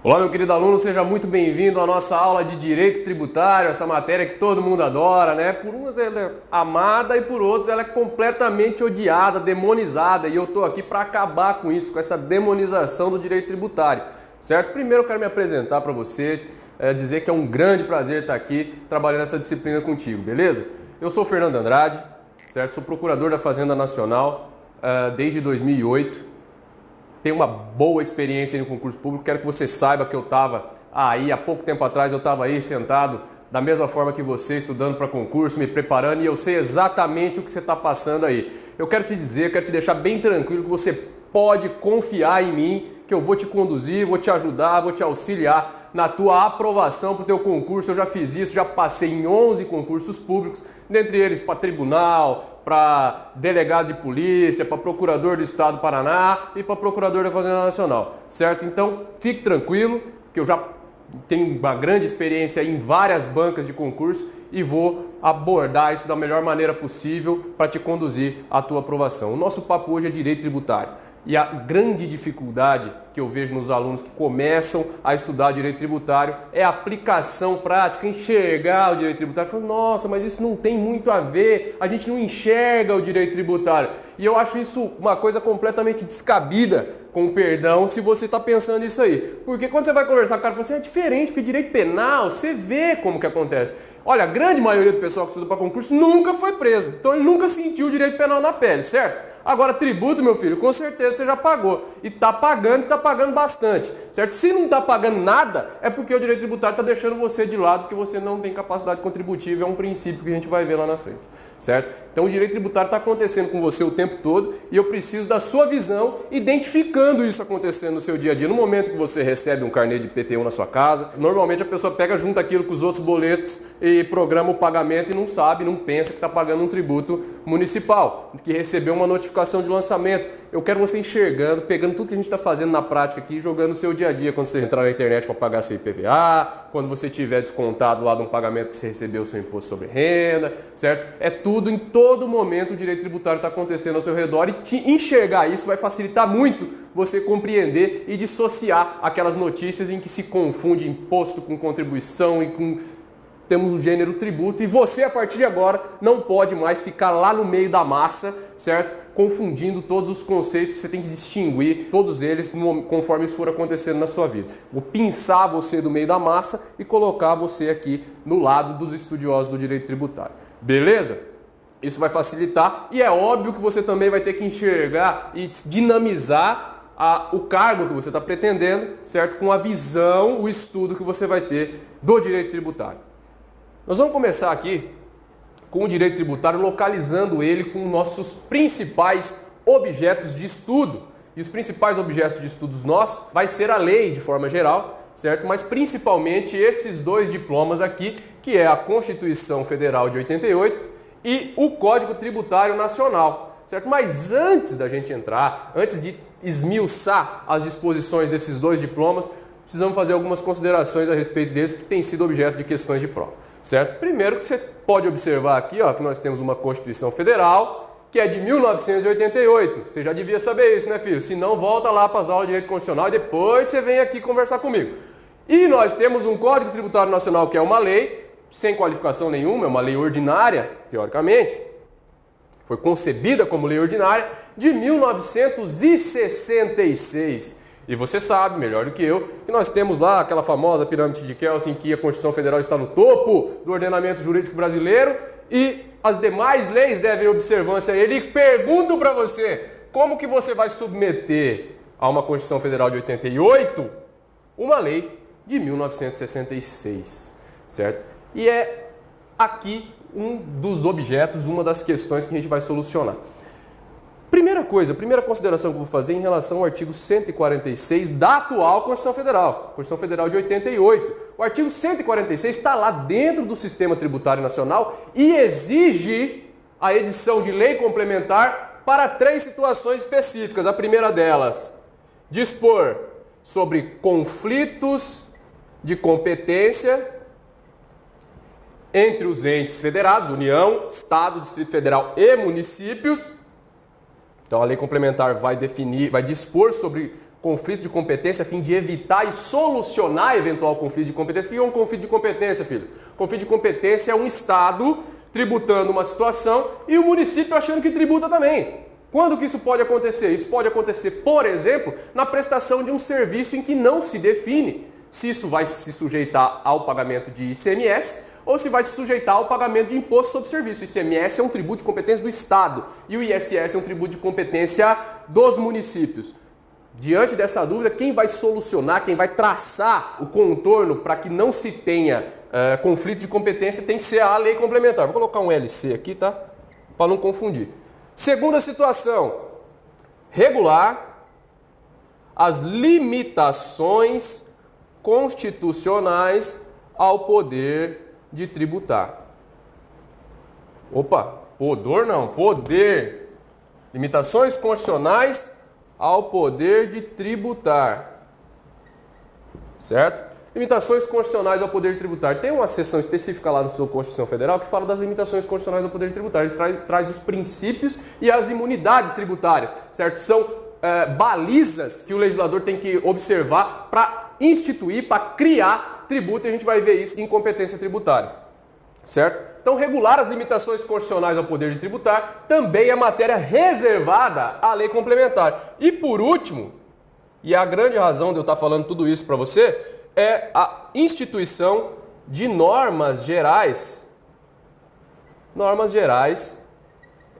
Olá, meu querido aluno, seja muito bem-vindo à nossa aula de Direito Tributário, essa matéria que todo mundo adora, né? Por uns ela é amada e por outros ela é completamente odiada, demonizada, e eu tô aqui para acabar com isso, com essa demonização do direito tributário, certo? Primeiro eu quero me apresentar para você, dizer que é um grande prazer estar aqui trabalhando essa disciplina contigo, beleza? Eu sou Fernando Andrade, certo? Sou procurador da Fazenda Nacional desde 2008. Tenho uma boa experiência no concurso público, quero que você saiba que eu estava aí, há pouco tempo atrás eu estava aí sentado da mesma forma que você, estudando para concurso, me preparando, e eu sei exatamente o que você está passando aí. Eu quero te dizer, quero te deixar bem tranquilo que você pode confiar em mim, que eu vou te conduzir, vou te ajudar, vou te auxiliar na tua aprovação para o teu concurso. Eu já fiz isso, já passei em 11 concursos públicos, dentre eles para tribunal, para delegado de polícia, para procurador do estado do Paraná e para procurador da Fazenda Nacional, certo? Então, fique tranquilo, que eu já tenho uma grande experiência em várias bancas de concurso e vou abordar isso da melhor maneira possível para te conduzir à tua aprovação. O nosso papo hoje é direito tributário. E a grande dificuldade que eu vejo nos alunos que começam a estudar direito tributário é a aplicação prática, enxergar o direito tributário. Falar, nossa, mas isso não tem muito a ver, a gente não enxerga o direito tributário. E eu acho isso uma coisa completamente descabida, com perdão, se você está pensando isso aí. Porque quando você vai conversar com o cara, você fala assim, é diferente, porque direito penal, você vê como que acontece. Olha, a grande maioria do pessoal que estuda para concurso nunca foi preso, então ele nunca sentiu o direito penal na pele, certo? Agora, tributo, meu filho, com certeza você já pagou. E está pagando bastante, certo? Se não está pagando nada, é porque o direito tributário está deixando você de lado, porque você não tem capacidade contributiva, é um princípio que a gente vai ver lá na frente, certo? Então, o direito tributário está acontecendo com você o tempo todo e eu preciso da sua visão, identificando isso acontecendo no seu dia a dia. No momento que você recebe um carnê de IPTU na sua casa, normalmente a pessoa pega junto aquilo com os outros boletos e programa o pagamento e não sabe, não pensa que está pagando um tributo municipal, que recebeu uma notificação de lançamento. Eu quero você enxergando, pegando tudo que a gente está fazendo na prática aqui e jogando no seu dia a dia, quando você entrar na internet para pagar seu IPVA, quando você tiver descontado lá de um pagamento que você recebeu o seu imposto sobre renda, certo? É tudo, em todo momento o direito tributário está acontecendo ao seu redor, e te enxergar isso vai facilitar muito você compreender e dissociar aquelas notícias em que se confunde imposto com contribuição e com... Temos o gênero tributo, e você, a partir de agora, não pode mais ficar lá no meio da massa, certo? Confundindo todos os conceitos, você tem que distinguir todos eles conforme isso for acontecendo na sua vida. Vou pinçar você do meio da massa e colocar você aqui no lado dos estudiosos do direito tributário. Beleza? Isso vai facilitar, e é óbvio que você também vai ter que enxergar e dinamizar o cargo que você está pretendendo, certo? Com a visão, o estudo que você vai ter do direito tributário. Nós vamos começar aqui com o direito tributário, localizando ele com nossos principais objetos de estudo. E os principais objetos de estudos nossos vai ser a lei de forma geral, certo? Mas principalmente esses dois diplomas aqui, que é a Constituição Federal de 88 e o Código Tributário Nacional, certo? Mas antes da gente entrar, antes de esmiuçar as disposições desses dois diplomas, precisamos fazer algumas considerações a respeito deles que têm sido objeto de questões de prova, certo? Primeiro que você pode observar aqui, ó, que nós temos uma Constituição Federal, que é de 1988. Você já devia saber isso, né, filho? Se não, volta lá para as aulas de Direito Constitucional e depois você vem aqui conversar comigo. E nós temos um Código Tributário Nacional, que é uma lei sem qualificação nenhuma, é uma lei ordinária, teoricamente. Foi concebida como lei ordinária de 1966. E você sabe, melhor do que eu, que nós temos lá aquela famosa pirâmide de Kelsen, em que a Constituição Federal está no topo do ordenamento jurídico brasileiro e as demais leis devem observância a ele. E pergunto para você, como que você vai submeter a uma Constituição Federal de 88 uma lei de 1966, certo? E é aqui um dos objetos, uma das questões que a gente vai solucionar. Primeira consideração que eu vou fazer em relação ao artigo 146 da atual Constituição Federal, Constituição Federal de 88. O artigo 146 está lá dentro do sistema tributário nacional e exige a edição de lei complementar para 3 situações específicas. A primeira delas, dispor sobre conflitos de competência entre os entes federados, União, Estado, Distrito Federal e municípios. Então a lei complementar vai dispor sobre conflito de competência a fim de evitar e solucionar eventual conflito de competência. O que é um conflito de competência, filho? Conflito de competência é um Estado tributando uma situação e o município achando que tributa também. Quando que isso pode acontecer? Isso pode acontecer, por exemplo, na prestação de um serviço em que não se define se isso vai se sujeitar ao pagamento de ICMS ou se vai se sujeitar ao pagamento de imposto sobre serviço. O ICMS é um tributo de competência do Estado e o ISS é um tributo de competência dos municípios. Diante dessa dúvida, quem vai solucionar, quem vai traçar o contorno para que não se tenha conflito de competência tem que ser a lei complementar. Vou colocar um LC aqui, tá? Para não confundir. Segunda situação, regular as limitações constitucionais ao poder de tributar. Opa, poder não, poder. Limitações constitucionais ao poder de tributar. Certo? Limitações constitucionais ao poder de tributar. Tem uma seção específica lá no sua Constituição Federal que fala das limitações constitucionais ao poder de tributar. Eles traz os princípios e as imunidades tributárias, certo? São balizas que o legislador tem que observar para instituir, para criar tributo, e a gente vai ver isso em competência tributária, certo? Então, regular as limitações constitucionais ao poder de tributar também é matéria reservada à lei complementar. E por último, e a grande razão de eu estar falando tudo isso para você, é a instituição de normas gerais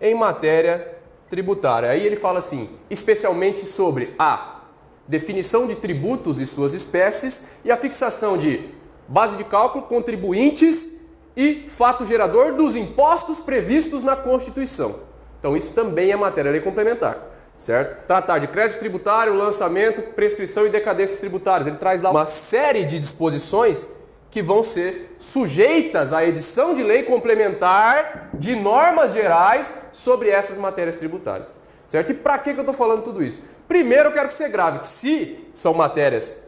em matéria tributária. Aí ele fala assim, especialmente sobre a definição de tributos e suas espécies e a fixação de base de cálculo, contribuintes e fato gerador dos impostos previstos na Constituição. Então isso também é matéria da lei complementar, certo? Tratar de crédito tributário, lançamento, prescrição e decadências tributárias. Ele traz lá uma série de disposições que vão ser sujeitas à edição de lei complementar de normas gerais sobre essas matérias tributárias, certo? E para que eu estou falando tudo isso? Primeiro eu quero que você grave que se são matérias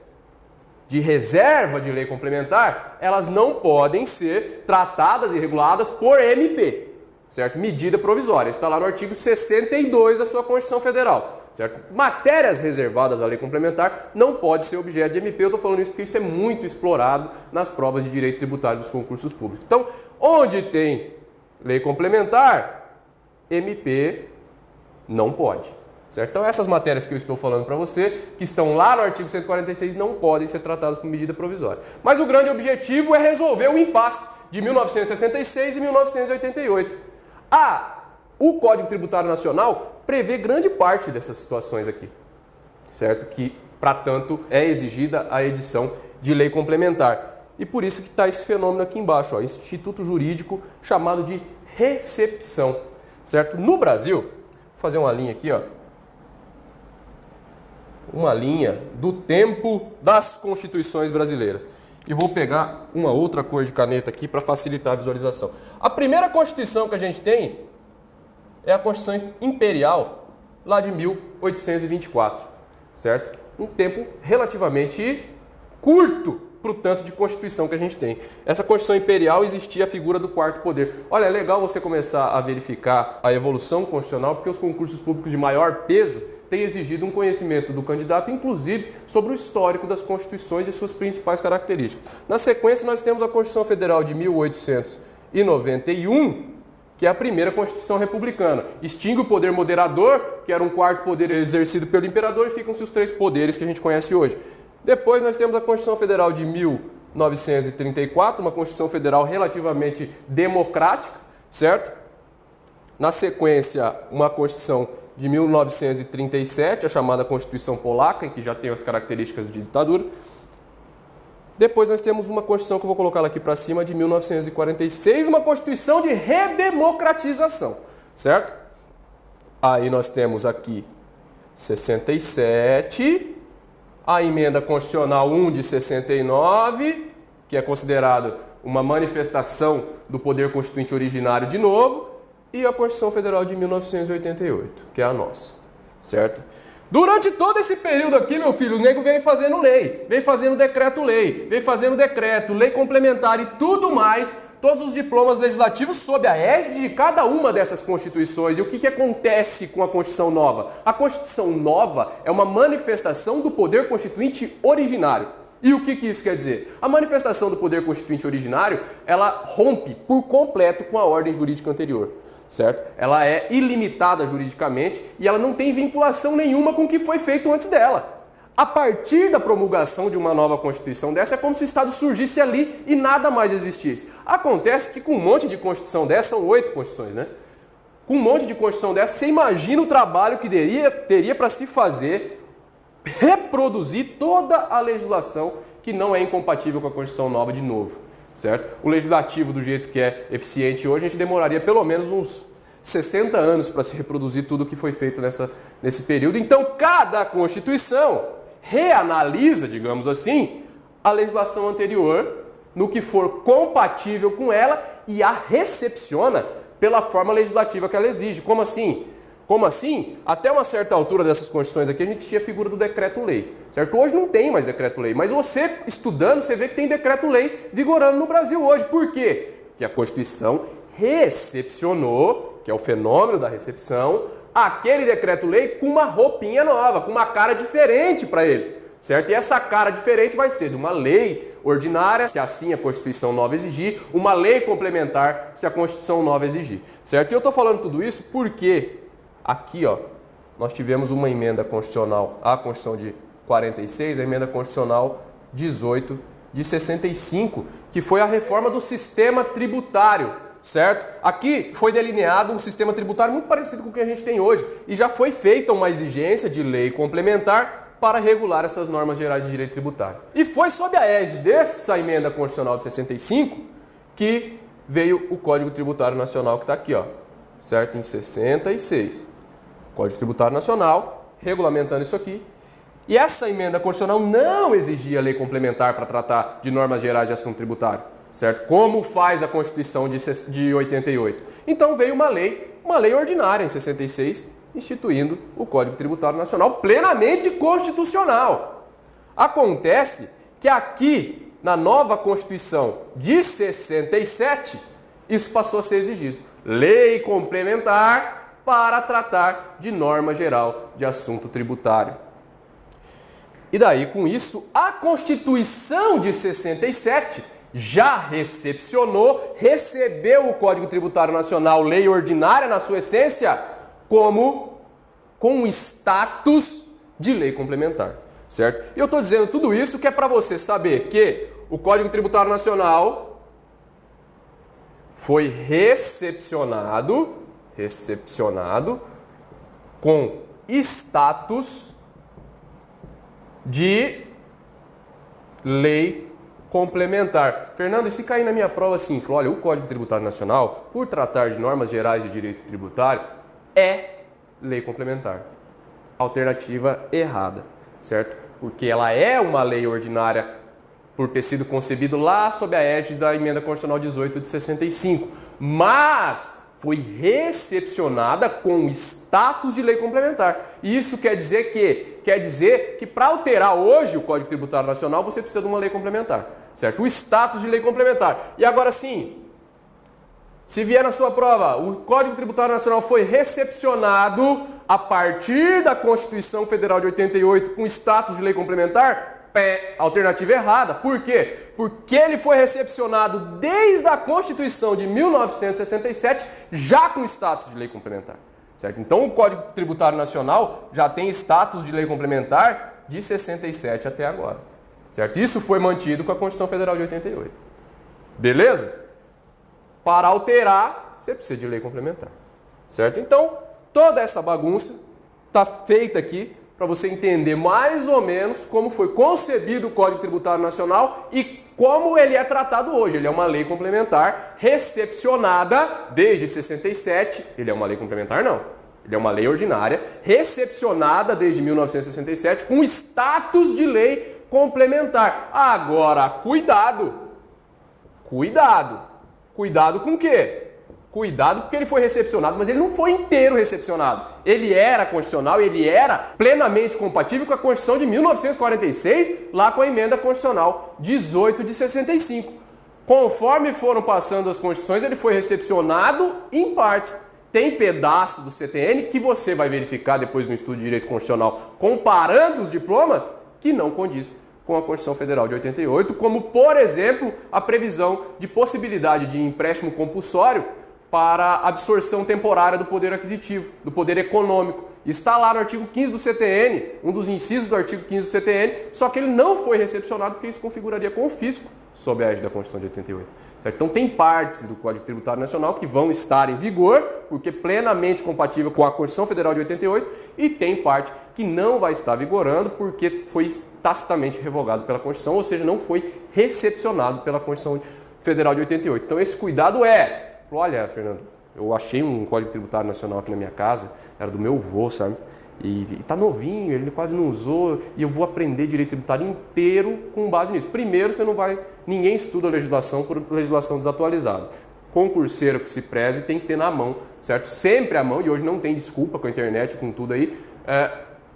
de reserva de lei complementar, elas não podem ser tratadas e reguladas por MP, certo? Medida provisória. Está lá no artigo 62 da sua Constituição Federal, certo? Matérias reservadas à lei complementar não pode ser objeto de MP. Eu estou falando isso porque isso é muito explorado nas provas de direito tributário dos concursos públicos. Então, onde tem lei complementar, MP não pode, certo? Então, essas matérias que eu estou falando para você, que estão lá no artigo 146, não podem ser tratadas por medida provisória. Mas o grande objetivo é resolver o impasse de 1966 e 1988. O Código Tributário Nacional prevê grande parte dessas situações aqui, certo? Que, para tanto, é exigida a edição de lei complementar. E por isso que está esse fenômeno aqui embaixo, ó, instituto jurídico chamado de recepção, certo? No Brasil, vou fazer uma linha aqui, ó, uma linha do tempo das constituições brasileiras. E vou pegar uma outra cor de caneta aqui para facilitar a visualização. A primeira Constituição que a gente tem é a Constituição Imperial, lá de 1824, certo? Um tempo relativamente curto para o tanto de Constituição que a gente tem. Essa Constituição Imperial existia a figura do quarto poder. Olha, é legal você começar a verificar a evolução constitucional, porque os concursos públicos de maior peso têm exigido um conhecimento do candidato, inclusive sobre o histórico das constituições e suas principais características. Na sequência, nós temos a Constituição Federal de 1891, que é a primeira Constituição republicana. Extingue o poder moderador, que era um quarto poder exercido pelo imperador, e ficam-se os três poderes que a gente conhece hoje. Depois nós temos a Constituição Federal de 1934, uma Constituição Federal relativamente democrática, certo? Na sequência, uma Constituição de 1937, a chamada Constituição Polaca, que já tem as características de ditadura. Depois nós temos uma Constituição que eu vou colocar aqui para cima, de 1946, uma Constituição de redemocratização, certo? Aí nós temos aqui 67, a Emenda Constitucional 1 de 69, que é considerado uma manifestação do poder constituinte originário de novo, e a Constituição Federal de 1988, que é a nossa, certo? Durante todo esse período aqui, meu filho, os negros vêm fazendo lei, vem fazendo decreto-lei, vem fazendo decreto, lei complementar e tudo mais, todos os diplomas legislativos sob a égide de cada uma dessas constituições. E o que acontece com a Constituição Nova? A Constituição Nova é uma manifestação do poder constituinte originário. E o que isso quer dizer? A manifestação do poder constituinte originário, ela rompe por completo com a ordem jurídica anterior, certo? Ela é ilimitada juridicamente e ela não tem vinculação nenhuma com o que foi feito antes dela. A partir da promulgação de uma nova Constituição dessa, é como se o Estado surgisse ali e nada mais existisse. Acontece que com um monte de Constituição dessa, são 8 Constituições, né? Com um monte de Constituição dessa, você imagina o trabalho que teria para se fazer reproduzir toda a legislação que não é incompatível com a Constituição Nova de novo, certo? O legislativo, do jeito que é eficiente hoje, a gente demoraria pelo menos uns 60 anos para se reproduzir tudo o que foi feito nesse período. Então, cada Constituição reanalisa, digamos assim, a legislação anterior no que for compatível com ela e a recepciona pela forma legislativa que ela exige. Como assim? Como assim? Até uma certa altura dessas Constituições aqui, a gente tinha a figura do decreto-lei, certo? Hoje não tem mais decreto-lei, mas você, estudando, você vê que tem decreto-lei vigorando no Brasil hoje. Por quê? Porque a Constituição recepcionou, que é o fenômeno da recepção, aquele decreto-lei com uma roupinha nova, com uma cara diferente para ele, certo? E essa cara diferente vai ser de uma lei ordinária, se assim a Constituição Nova exigir, uma lei complementar, se a Constituição Nova exigir, certo? E eu estou falando tudo isso porque aqui, ó, nós tivemos uma emenda constitucional, a Constituição de 46, a emenda constitucional 18 de 65, que foi a reforma do sistema tributário, certo? Aqui foi delineado um sistema tributário muito parecido com o que a gente tem hoje e já foi feita uma exigência de lei complementar para regular essas normas gerais de direito tributário. E foi sob a égide dessa emenda constitucional de 65 que veio o Código Tributário Nacional, que está aqui, ó, certo? Em 66. Código Tributário Nacional, regulamentando isso aqui. E essa emenda constitucional não exigia lei complementar para tratar de normas gerais de assunto tributário, certo? Como faz a Constituição de 88. Então veio uma lei ordinária em 66, instituindo o Código Tributário Nacional plenamente constitucional. Acontece que aqui, na nova Constituição de 67, isso passou a ser exigido. Lei complementar para tratar de norma geral de assunto tributário. E daí, com isso, a Constituição de 67 já recebeu o Código Tributário Nacional, lei ordinária na sua essência, com status de lei complementar, certo? E eu estou dizendo tudo isso que é para você saber que o Código Tributário Nacional foi recepcionado com status de lei complementar. Fernando, e se cair na minha prova assim, falou, olha, o Código Tributário Nacional, por tratar de normas gerais de direito tributário, é lei complementar. Alternativa errada, certo? Porque ela é uma lei ordinária por ter sido concebido lá sob a égide da emenda constitucional 18 de 65, mas foi recepcionada com status de lei complementar. E isso quer dizer que para alterar hoje o Código Tributário Nacional você precisa de uma lei complementar, certo? O status de lei complementar. E agora sim, se vier na sua prova, o Código Tributário Nacional foi recepcionado a partir da Constituição Federal de 88 com status de lei complementar, alternativa errada. Por quê? Porque ele foi recepcionado desde a Constituição de 1967 já com status de lei complementar, certo? Então o Código Tributário Nacional já tem status de lei complementar de 67 até agora, certo? Isso foi mantido com a Constituição Federal de 88. Beleza? Para alterar, você precisa de lei complementar, certo? Então, toda essa bagunça está feita aqui para você entender mais ou menos como foi concebido o Código Tributário Nacional e como ele é tratado hoje. Ele é uma lei complementar recepcionada desde 67. Ele é uma lei complementar, não. Ele é uma lei ordinária recepcionada desde 1967 com status de lei complementar. Agora, cuidado! Cuidado com o quê? Cuidado porque ele foi recepcionado, mas ele não foi inteiro recepcionado. Ele era constitucional, ele era plenamente compatível com a Constituição de 1946, lá com a emenda constitucional 18 de 65. Conforme foram passando as Constituições, ele foi recepcionado em partes. Tem pedaço do CTN que você vai verificar depois no estudo de Direito Constitucional, comparando os diplomas, que não condiz com a Constituição Federal de 88, como, por exemplo, a previsão de possibilidade de empréstimo compulsório para absorção temporária do poder aquisitivo, do poder econômico. Está lá no artigo 15 do CTN, um dos incisos do artigo 15 do CTN, só que ele não foi recepcionado porque isso configuraria confisco sob a égide da Constituição de 88. Certo? Então tem partes do Código Tributário Nacional que vão estar em vigor, porque é plenamente compatível com a Constituição Federal de 88, e tem parte que não vai estar vigorando porque foi tacitamente revogado pela Constituição, ou seja, não foi recepcionado pela Constituição Federal de 88. Então esse cuidado olha, Fernando, eu achei um Código Tributário Nacional aqui na minha casa, era do meu avô, sabe? E tá novinho, ele quase não usou, e eu vou aprender direito tributário inteiro com base nisso. Primeiro, ninguém estuda legislação por legislação desatualizada. Concurseiro que se preze tem que ter na mão, certo? Sempre à mão, e hoje não tem desculpa com a internet, com tudo aí,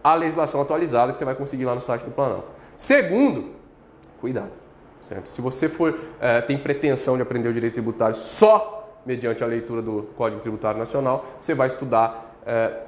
a legislação atualizada que você vai conseguir lá no site do Planalto. Segundo, cuidado, certo? Se você tem pretensão de aprender o direito tributário só mediante a leitura do Código Tributário Nacional, você vai estudar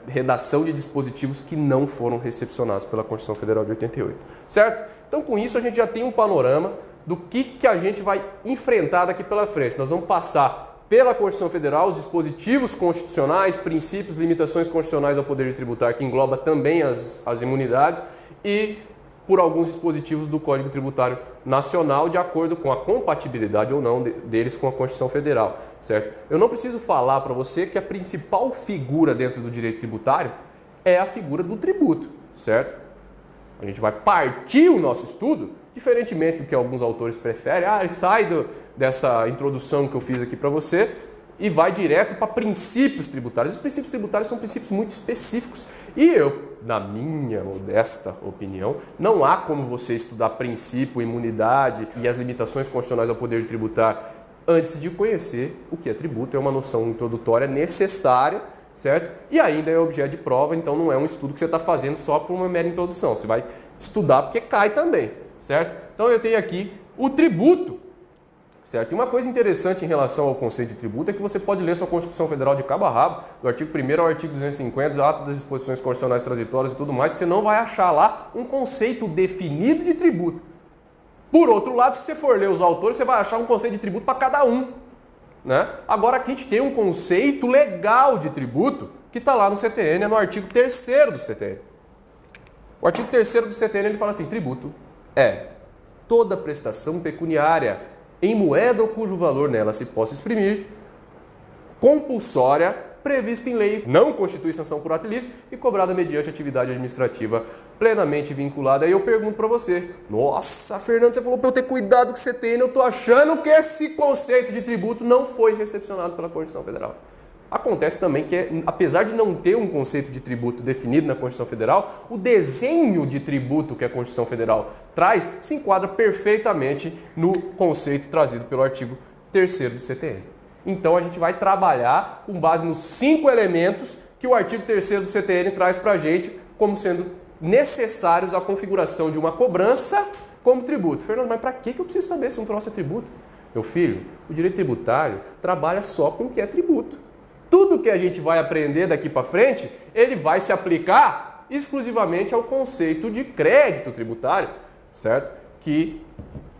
redação de dispositivos que não foram recepcionados pela Constituição Federal de 88, certo? Então, com isso, a gente já tem um panorama do que a gente vai enfrentar daqui pela frente. Nós vamos passar pela Constituição Federal os dispositivos constitucionais, princípios, limitações constitucionais ao poder de tributar, que engloba também as imunidades, e por alguns dispositivos do Código Tributário Nacional, de acordo com a compatibilidade ou não deles com a Constituição Federal, certo? Eu não preciso falar para você que a principal figura dentro do direito tributário é a figura do tributo, certo? A gente vai partir o nosso estudo, diferentemente do que alguns autores preferem, sai dessa introdução que eu fiz aqui para você, e vai direto para princípios tributários. Os princípios tributários são princípios muito específicos. E eu, na minha modesta opinião, não há como você estudar princípio, imunidade e as limitações constitucionais ao poder de tributar antes de conhecer o que é tributo. É uma noção introdutória necessária, certo? E ainda é objeto de prova, então não é um estudo que você está fazendo só por uma mera introdução. Você vai estudar porque cai também, certo? Então eu tenho aqui o tributo. Certo? E uma coisa interessante em relação ao conceito de tributo é que você pode ler sua Constituição Federal de cabo a rabo, do artigo 1º ao artigo 250, do ato das disposições constitucionais transitórias e tudo mais, você não vai achar lá um conceito definido de tributo. Por outro lado, se você for ler os autores, você vai achar um conceito de tributo para cada um, né? Agora aqui a gente tem um conceito legal de tributo que está lá no CTN, é no artigo 3º do CTN. O artigo 3º do CTN ele fala assim: tributo é toda prestação pecuniária em moeda ou cujo valor nela se possa exprimir, compulsória, prevista em lei, não constitui sanção por ato ilícito e cobrada mediante atividade administrativa plenamente vinculada. Aí eu pergunto para você: nossa, Fernando, você falou para eu ter cuidado com o CTN, eu estou achando que esse conceito de tributo não foi recepcionado pela Constituição Federal. Acontece também que, apesar de não ter um conceito de tributo definido na Constituição Federal, o desenho de tributo que a Constituição Federal traz se enquadra perfeitamente no conceito trazido pelo artigo 3º do CTN. Então a gente vai trabalhar com base nos 5 elementos que o artigo 3º do CTN traz para a gente como sendo necessários à configuração de uma cobrança como tributo. Fernando, mas para que eu preciso saber se um troço é tributo? Meu filho, o direito tributário trabalha só com o que é tributo. Tudo que a gente vai aprender daqui para frente, ele vai se aplicar exclusivamente ao conceito de crédito tributário, certo? Que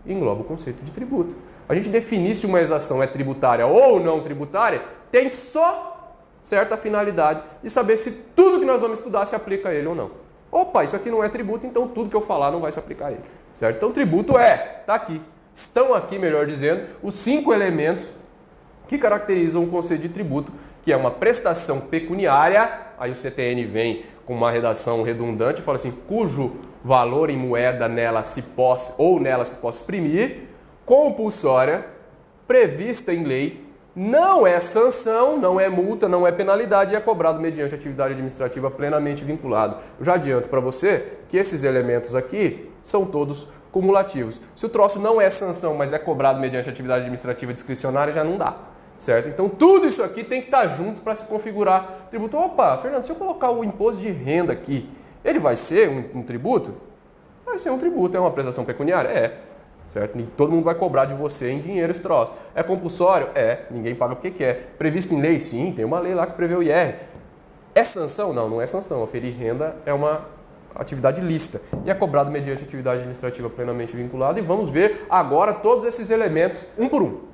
engloba o conceito de tributo. A gente definir se uma exação é tributária ou não tributária, tem só certa finalidade de saber se tudo que nós vamos estudar se aplica a ele ou não. Opa, isso aqui não é tributo, então tudo que eu falar não vai se aplicar a ele, certo? Então tributo tá aqui. Estão aqui, melhor dizendo, os 5 elementos que caracterizam o conceito de tributo, que é uma prestação pecuniária. Aí o CTN vem com uma redação redundante e fala assim: cujo valor em moeda nela se possa exprimir, compulsória, prevista em lei, não é sanção, não é multa, não é penalidade e é cobrado mediante atividade administrativa plenamente vinculada. Eu já adianto para você que esses elementos aqui são todos cumulativos. Se o troço não é sanção, mas é cobrado mediante atividade administrativa discricionária, já não dá. Certo? Então tudo isso aqui tem que estar junto para se configurar tributo. Opa, Fernando, se eu colocar o imposto de renda aqui, ele vai ser um tributo? Vai ser um tributo, é uma prestação pecuniária? É. certo? Todo mundo vai cobrar de você em dinheiro esse troço. É compulsório? É, ninguém paga porque quer. Previsto em lei? Sim, tem uma lei lá que prevê o IR. É sanção? Não, não é sanção. Aferir renda é uma atividade lícita e é cobrado mediante atividade administrativa plenamente vinculada. E vamos ver agora todos esses elementos um por um.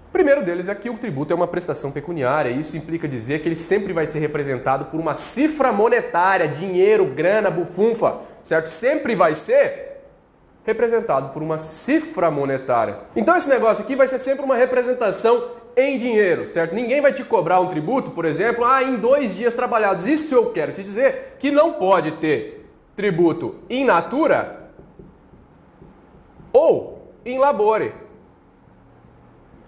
O primeiro deles é que o tributo é uma prestação pecuniária, e isso implica dizer que ele sempre vai ser representado por uma cifra monetária, dinheiro, grana, bufunfa, certo? Sempre vai ser representado por uma cifra monetária. Então esse negócio aqui vai ser sempre uma representação em dinheiro, certo? Ninguém vai te cobrar um tributo, por exemplo, em 2 dias trabalhados. Isso eu quero te dizer que não pode ter tributo in natura ou in labore.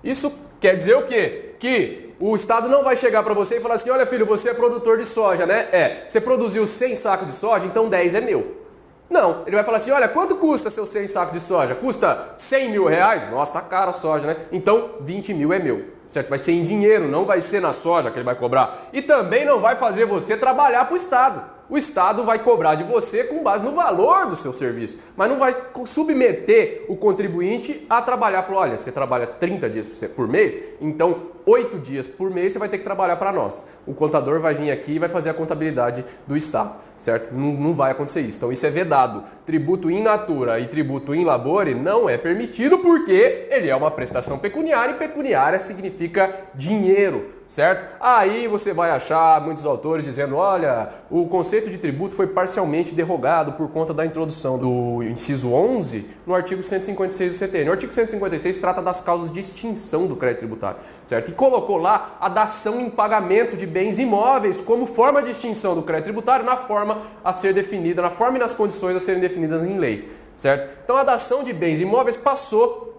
Isso quer dizer o quê? Que o Estado não vai chegar para você e falar assim, olha filho, você é produtor de soja, né? Você produziu 100 sacos de soja, então 10 é meu. Não, ele vai falar assim, olha, quanto custa seu 100 sacos de soja? Custa 100 mil reais? Nossa, tá cara a soja, né? Então 20 mil é meu, certo? Vai ser em dinheiro, não vai ser na soja que ele vai cobrar. E também não vai fazer você trabalhar para o Estado. O Estado vai cobrar de você com base no valor do seu serviço, mas não vai submeter o contribuinte a trabalhar. Falou, olha, você trabalha 30 dias por mês, então 8 dias por mês você vai ter que trabalhar para nós. O contador vai vir aqui e vai fazer a contabilidade do Estado, certo? Não vai acontecer isso. Então isso é vedado. Tributo in natura e tributo in labore não é permitido porque ele é uma prestação pecuniária e pecuniária significa dinheiro, certo? Aí você vai achar muitos autores dizendo, olha, o conceito de tributo foi parcialmente derrogado por conta da introdução do inciso 11 no artigo 156 do CTN. O artigo 156 trata das causas de extinção do crédito tributário, certo? E colocou lá a dação em pagamento de bens imóveis como forma de extinção do crédito tributário na forma a ser definida, na forma e nas condições a serem definidas em lei, certo? Então a dação de bens imóveis passou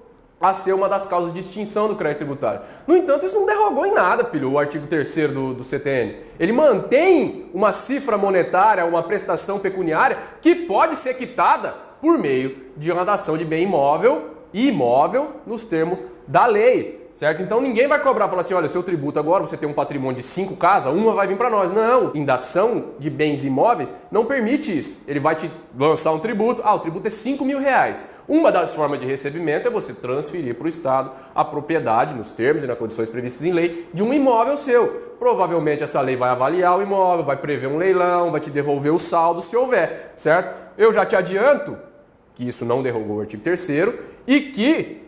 a ser uma das causas de extinção do crédito tributário. No entanto, isso não derrogou em nada, filho, o artigo 3º do CTN. Ele mantém uma cifra monetária, uma prestação pecuniária que pode ser quitada por meio de uma dação de bem imóvel e imóvel nos termos da lei, certo? Então ninguém vai cobrar, falar assim, olha, seu tributo agora, você tem um patrimônio de 5 casas, uma vai vir para nós. Não, indação de bens imóveis não permite isso. Ele vai te lançar um tributo, o tributo é 5 mil reais. Uma das formas de recebimento é você transferir para o Estado a propriedade, nos termos e nas condições previstas em lei, de um imóvel seu. Provavelmente essa lei vai avaliar o imóvel, vai prever um leilão, vai te devolver o saldo se houver, certo? Eu já te adianto que isso não derrogou o artigo 3º e que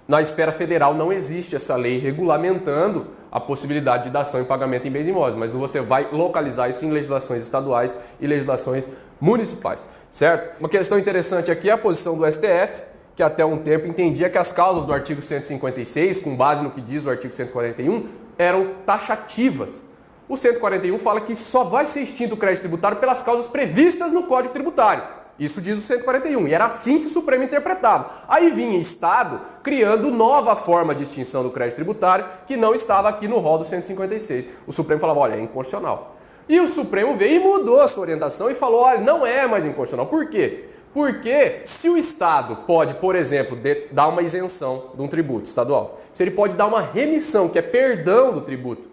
na esfera federal não existe essa lei regulamentando a possibilidade de dação e pagamento em bens imóveis, mas você vai localizar isso em legislações estaduais e legislações municipais, certo? Uma questão interessante aqui é a posição do STF, que até um tempo entendia que as causas do artigo 156, com base no que diz o artigo 141, eram taxativas. O 141 fala que só vai ser extinto o crédito tributário pelas causas previstas no Código Tributário. Isso diz o 141, e era assim que o Supremo interpretava. Aí vinha Estado criando nova forma de extinção do crédito tributário que não estava aqui no rol do 156. O Supremo falava, olha, é inconstitucional. E o Supremo veio e mudou a sua orientação e falou, olha, não é mais inconstitucional. Por quê? Porque se o Estado pode, por exemplo, dar uma isenção de um tributo estadual, se ele pode dar uma remissão, que é perdão do tributo,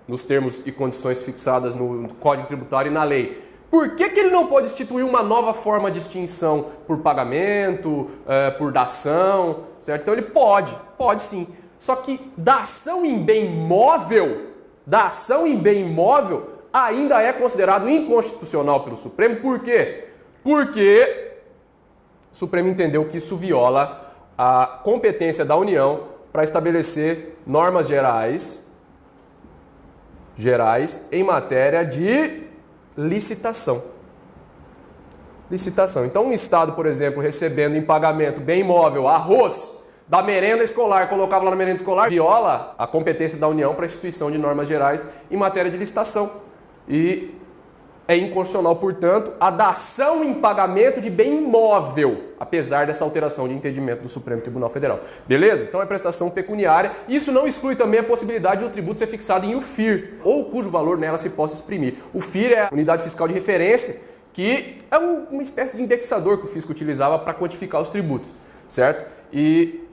nos termos e condições fixadas no Código Tributário e na lei, por que ele não pode instituir uma nova forma de extinção por pagamento, por dação, certo? Então ele pode sim. Só que dação em bem móvel ainda é considerado inconstitucional pelo Supremo. Por quê? Porque o Supremo entendeu que isso viola a competência da União para estabelecer normas gerais em matéria de licitação. Então, um Estado, por exemplo, recebendo em pagamento bem imóvel, arroz da merenda escolar, colocava lá na merenda escolar, viola a competência da União para a instituição de normas gerais em matéria de licitação. E é inconstitucional, portanto, a dação em pagamento de bem imóvel, apesar dessa alteração de entendimento do Supremo Tribunal Federal. Beleza? Então é prestação pecuniária. Isso não exclui também a possibilidade do tributo ser fixado em UFIR, ou cujo valor nela se possa exprimir. O FIR é a unidade fiscal de referência, que é uma espécie de indexador que o fisco utilizava para quantificar os tributos, certo? E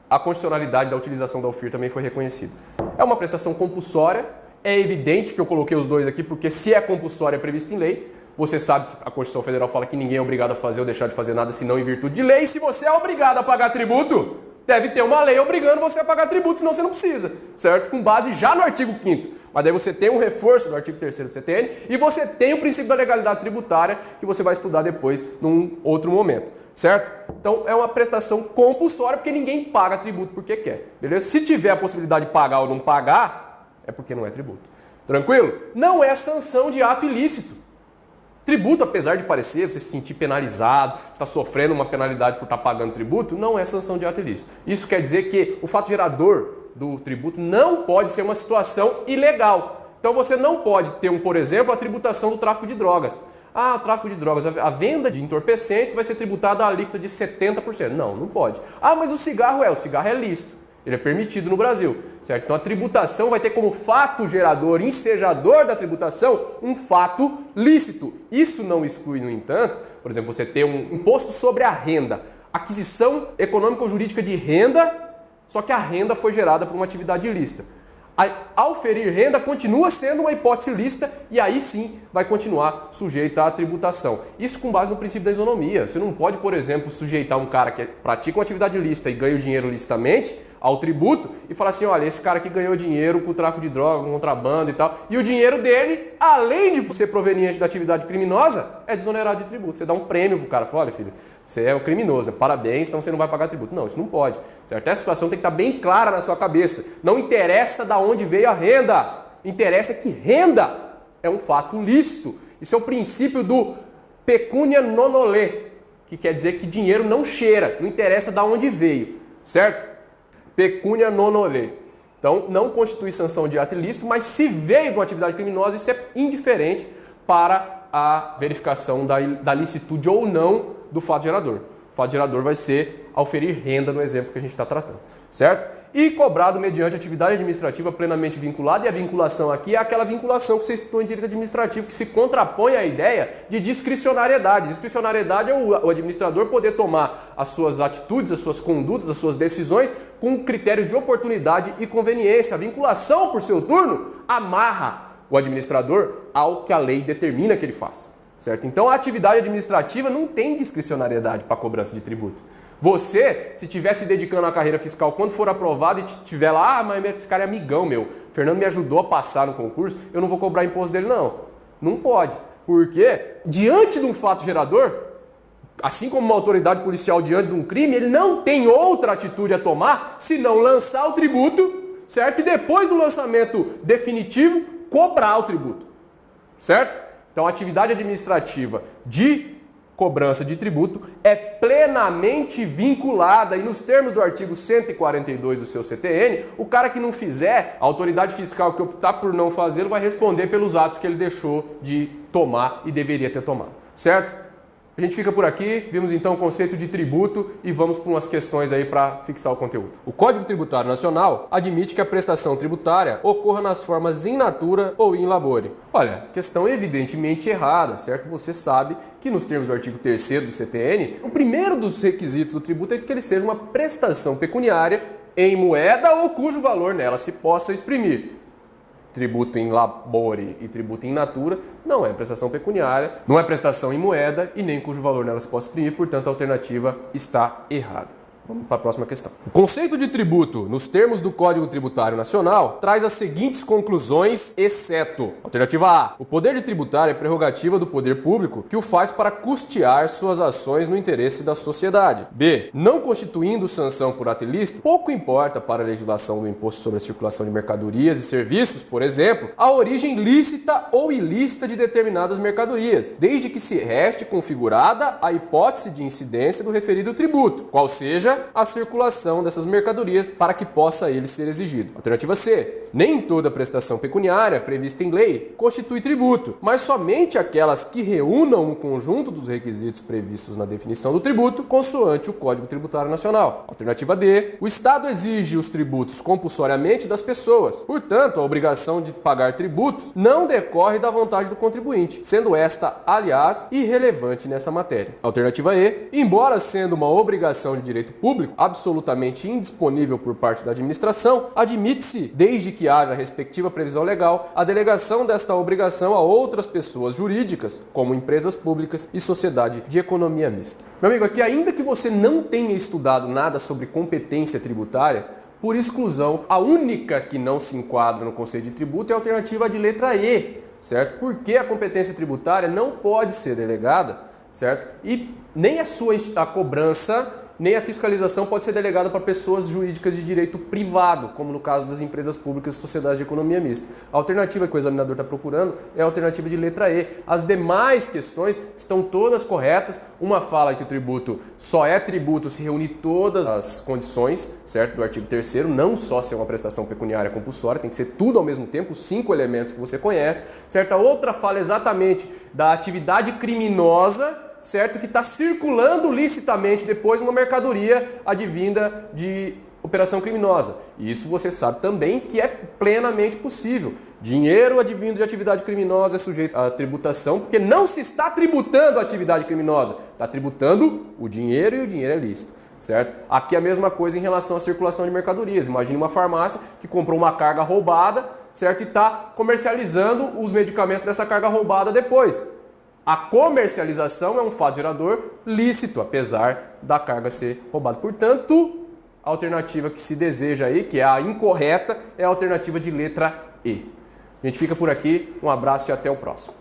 a constitucionalidade da utilização da UFIR também foi reconhecida. É uma prestação compulsória. É evidente que eu coloquei os dois aqui, porque se é compulsória é previsto em lei. Você sabe que a Constituição Federal fala que ninguém é obrigado a fazer ou deixar de fazer nada senão em virtude de lei. E se você é obrigado a pagar tributo, deve ter uma lei obrigando você a pagar tributo, senão você não precisa, certo? Com base já no artigo 5º. Mas daí você tem um reforço do artigo 3º do CTN e você tem o princípio da legalidade tributária que você vai estudar depois num outro momento, certo? Então é uma prestação compulsória porque ninguém paga tributo porque quer, beleza? Se tiver a possibilidade de pagar ou não pagar, é porque não é tributo. Tranquilo? Não é sanção de ato ilícito. Tributo, apesar de parecer, você se sentir penalizado, está sofrendo uma penalidade por estar pagando tributo, não é sanção de ato ilícito. Isso quer dizer que o fato gerador do tributo não pode ser uma situação ilegal. Então você não pode ter, por exemplo, a tributação do tráfico de drogas. Ah, o tráfico de drogas, a venda de entorpecentes vai ser tributada a alíquota de 70%. Não, não pode. Ah, mas o cigarro é lícito. Ele é permitido no Brasil, certo? Então a tributação vai ter como fato gerador, ensejador da tributação, um fato lícito. Isso não exclui, no entanto, por exemplo, você ter um imposto sobre a renda, aquisição econômica ou jurídica de renda, só que a renda foi gerada por uma atividade ilícita. Ao ferir renda, continua sendo uma hipótese lícita e aí sim vai continuar sujeita à tributação. Isso com base no princípio da isonomia. Você não pode, por exemplo, sujeitar um cara que pratica uma atividade ilícita e ganha o dinheiro licitamente ao tributo e falar assim, olha, esse cara aqui ganhou dinheiro com o tráfico de droga, com contrabando e tal, e o dinheiro dele, além de ser proveniente da atividade criminosa, é desonerado de tributo. Você dá um prêmio pro cara, fala, olha filho, você é o criminoso, parabéns, então você não vai pagar tributo. Não, isso não pode, certo? Essa situação tem que estar bem clara na sua cabeça. Não interessa de onde veio a renda, interessa que renda é um fato lícito. Isso é o princípio do pecunia non olet, que quer dizer que dinheiro não cheira, não interessa de onde veio, certo? Pecunia non olet. Então, não constitui sanção de ato ilícito, mas se veio de uma atividade criminosa, isso é indiferente para a verificação da licitude ou não do fato gerador. O fato gerador vai ser auferir renda no exemplo que a gente está tratando, certo? E cobrado mediante atividade administrativa plenamente vinculada, e a vinculação aqui é aquela vinculação que você estudou em direito administrativo, que se contrapõe à ideia de discricionariedade. Discricionariedade é o administrador poder tomar as suas atitudes, as suas condutas, as suas decisões com critério de oportunidade e conveniência. A vinculação, por seu turno, amarra o administrador ao que a lei determina que ele faça, certo? Então a atividade administrativa não tem discricionariedade para cobrança de tributo. Você, se estiver se dedicando à carreira fiscal, quando for aprovado e estiver lá, mas esse cara é amigão meu, o Fernando me ajudou a passar no concurso, eu não vou cobrar imposto dele, não. Não pode. Porque, diante de um fato gerador, assim como uma autoridade policial diante de um crime, ele não tem outra atitude a tomar senão lançar o tributo, certo? E depois do lançamento definitivo, cobrar o tributo, certo? Então, a atividade administrativa de cobrança de tributo é plenamente vinculada e nos termos do artigo 142 do seu CTN, o cara que não fizer, a autoridade fiscal que optar por não fazê-lo vai responder pelos atos que ele deixou de tomar e deveria ter tomado, certo? A gente fica por aqui, vimos então o conceito de tributo e vamos para umas questões aí para fixar o conteúdo. O Código Tributário Nacional admite que a prestação tributária ocorra nas formas in natura ou in labore. Olha, questão evidentemente errada, certo? Você sabe que nos termos do artigo 3º do CTN, o primeiro dos requisitos do tributo é que ele seja uma prestação pecuniária em moeda ou cujo valor nela se possa exprimir. Tributo in labore e tributo in natura não é prestação pecuniária, não é prestação em moeda e nem cujo valor nela se possa exprimir, portanto a alternativa está errada. Vamos para a próxima questão. O conceito de tributo, nos termos do Código Tributário Nacional, traz as seguintes conclusões, exceto: alternativa A. O poder de tributar é prerrogativa do poder público que o faz para custear suas ações no interesse da sociedade. B. Não constituindo sanção por ato ilícito, pouco importa para a legislação do imposto sobre a circulação de mercadorias e serviços, por exemplo, a origem lícita ou ilícita de determinadas mercadorias, desde que se reste configurada a hipótese de incidência do referido tributo, qual seja a circulação dessas mercadorias para que possa ele ser exigido. Alternativa C. Nem toda prestação pecuniária prevista em lei constitui tributo, mas somente aquelas que reúnam um conjunto dos requisitos previstos na definição do tributo, consoante o Código Tributário Nacional. Alternativa D. O Estado exige os tributos compulsoriamente das pessoas. Portanto, a obrigação de pagar tributos não decorre da vontade do contribuinte, sendo esta, aliás, irrelevante nessa matéria. Alternativa E. Embora sendo uma obrigação de direito público, público, absolutamente indisponível por parte da administração, admite-se, desde que haja a respectiva previsão legal, a delegação desta obrigação a outras pessoas jurídicas, como empresas públicas e sociedade de economia mista. Meu amigo, aqui ainda que você não tenha estudado nada sobre competência tributária, por exclusão, a única que não se enquadra no conceito de tributo é a alternativa de letra E, certo? Porque a competência tributária não pode ser delegada, certo? E nem a cobrança, nem a fiscalização pode ser delegada para pessoas jurídicas de direito privado, como no caso das empresas públicas e sociedades de economia mista. A alternativa que o examinador está procurando é a alternativa de letra E. As demais questões estão todas corretas. Uma fala que o tributo só é tributo se reunir todas as condições, certo, do artigo 3º, não só ser uma prestação pecuniária compulsória, tem que ser tudo ao mesmo tempo, os 5 elementos que você conhece, certo? A outra fala exatamente da atividade criminosa, certo, que está circulando licitamente depois uma mercadoria advinda de operação criminosa. E isso você sabe também que é plenamente possível. Dinheiro advindo de atividade criminosa é sujeito à tributação, porque não se está tributando a atividade criminosa, está tributando o dinheiro e o dinheiro é lícito. Certo? Aqui a mesma coisa em relação à circulação de mercadorias. Imagine uma farmácia que comprou uma carga roubada, certo, e está comercializando os medicamentos dessa carga roubada depois. A comercialização é um fato gerador lícito, apesar da carga ser roubada. Portanto, a alternativa que se deseja aí, que é a incorreta, é a alternativa de letra E. A gente fica por aqui, um abraço e até o próximo.